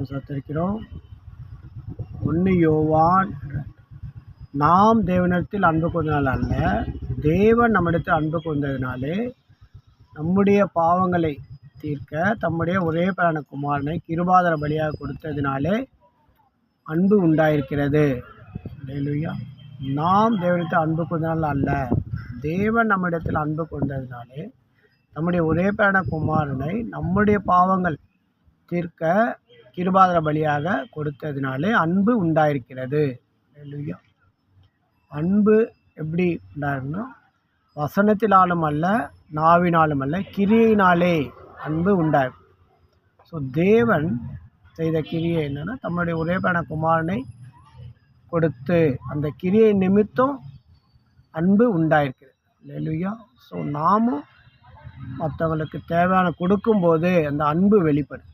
சத்திருக்கிறோம். 1 யோவான், நாம் தேவனிடத்தில் அன்பு கூர்ந்ததினால் அல்ல, தேவன் நம்மிடத்தில் அன்பு கூர்ந்ததினாலே நம்முடைய பாவங்களை தீர்க்க தம்முடைய ஒரே பேரான குமாரனை கிருபாதார பலியாக கொடுத்ததினாலே அன்பு உண்டாயிருக்கிறது. அல்லேலூயா. நாம் தேவனிடத்தில் அன்பு கூர்ந்ததினால் அல்ல, தேவன் நம்மிடத்தில் அன்பு கூர்ந்ததினாலே நம்முடைய ஒரே பேரான குமாரனை நம்முடைய பாவங்கள் தீர்க்க கிருபாதார பலியாக கொடுத்ததினாலே அன்பு உண்டாயிருக்கிறது. அல்லேலூயா. அன்பு எப்படி உண்டாயிருக்குன்னா, வசனத்தினாலும் அல்ல, நாவினாலும் அல்ல, கிரியையினாலே அன்பு உண்டாயிருக்கும். ஸோ தேவன் செய்த கிரியை என்னென்னா, தம்முடைய ஒரே பேரான குமாரனை கொடுத்து அந்த கிரியை நிமித்தம் அன்பு உண்டாயிருக்கிறது. அல்லேலூயா. ஸோ நாமும் மற்றவங்களுக்கு தேவையான கொடுக்கும்போது அந்த அன்பு வெளிப்படும்.